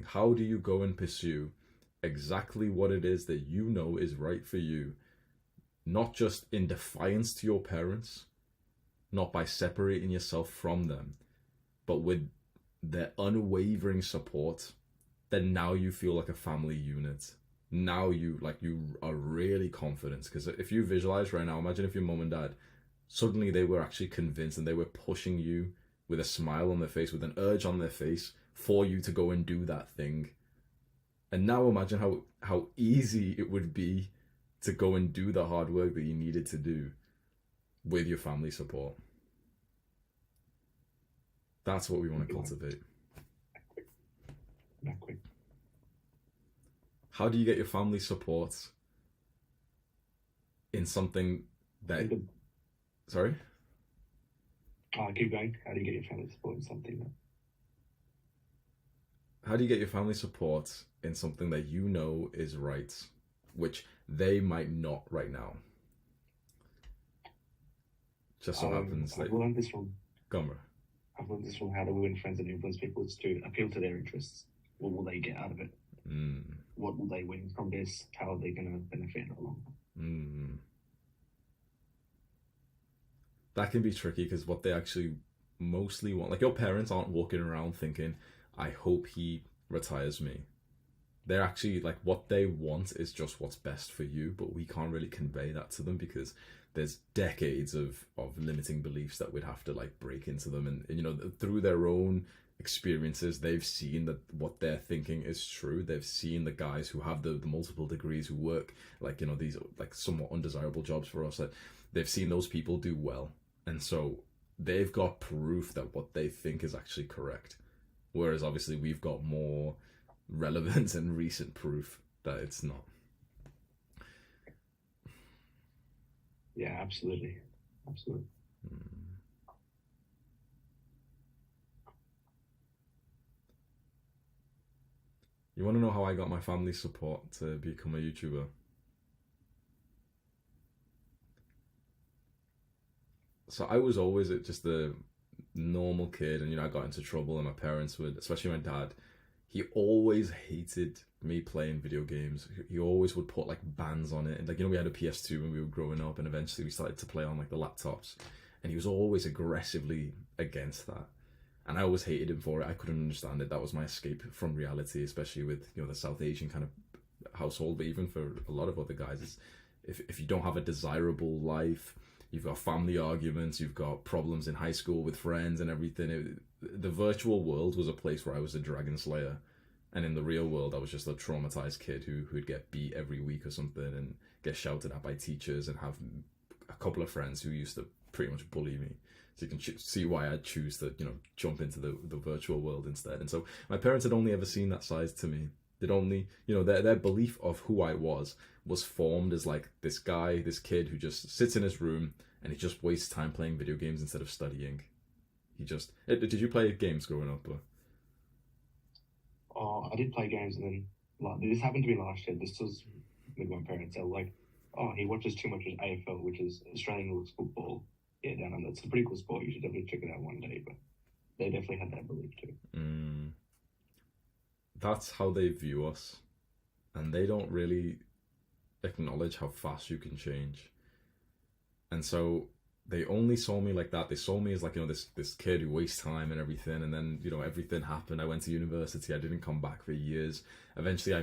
How do you go and pursue exactly what it is that you know is right for you, not just in defiance to your parents, not by separating yourself from them, but with their unwavering support, then now you feel like a family unit. Now you are really confident, because if you visualize right now, imagine if your mom and dad suddenly they were actually convinced and they were pushing you with a smile on their face, with an urge on their face for you to go and do that thing. And now imagine how easy it would be to go and do the hard work that you needed to do with your family support. That's what we want to cultivate. Not quick. How do you get your family support in something that, sorry? Keep going. How do you get your family support in something that How do you get your family support in something that you know is right, which they might not right now? Just so happens I've like learned this from Gummer. I've learned this from How to Win Friends and Influence People. Is to appeal to their interests. What will they get out of it? Mm, What will they win from this? How are they going to benefit along? mm. That can be tricky because what they actually mostly want, like your parents aren't walking around thinking, I hope he retires me. They're actually like what they want is just what's best for you, but we can't really convey that to them because there's decades of limiting beliefs that we'd have to like break into them, and you know, through their own experiences they've seen that what they're thinking is true. They've seen the guys who have the multiple degrees who work like, you know, these like somewhat undesirable jobs for us, that they've seen those people do well, and so they've got proof that what they think is actually correct, whereas obviously we've got more relevant and recent proof that it's not. Yeah, absolutely, absolutely. You want to know how I got my family support to become a YouTuber? So I was always just a normal kid, and you know, I got into trouble, and my parents would, especially my dad, he always hated me playing video games. He always would put like bans on it, and like, you know, we had a PS2 when we were growing up, and eventually we started to play on like the laptops, and he was always aggressively against that, and I always hated him for it. I couldn't understand it. That was my escape from reality, especially with, you know, the South Asian kind of household, but even for a lot of other guys, it's, if you don't have a desirable life, you've got family arguments, you've got problems in high school with friends and everything. The virtual world was a place where I was a dragon slayer, and in the real world I was just a traumatized kid who'd get beat every week or something, and get shouted at by teachers, and have a couple of friends who used to pretty much bully me. So you can see why I'd choose to, you know, jump into the virtual world instead. And so my parents had only ever seen that side to me. They'd only, you know, their belief of who I was formed as like this guy, this kid who just sits in his room and he just wastes time playing video games instead of studying. He just, did you play games growing up? Or? I did play games, and then like this happened to me last year. This was with my parents. They were like, "Oh, he watches too much AFL, which is Australian rules football. Yeah, down under. It's a pretty cool sport. You should definitely check it out one day." But they definitely had that belief too. Mm, that's how they view us, and they don't really acknowledge how fast you can change. And so they only saw me like that. They saw me as like, you know, this kid who wastes time and everything. And then, you know, everything happened. I went to university. I didn't come back for years. Eventually, I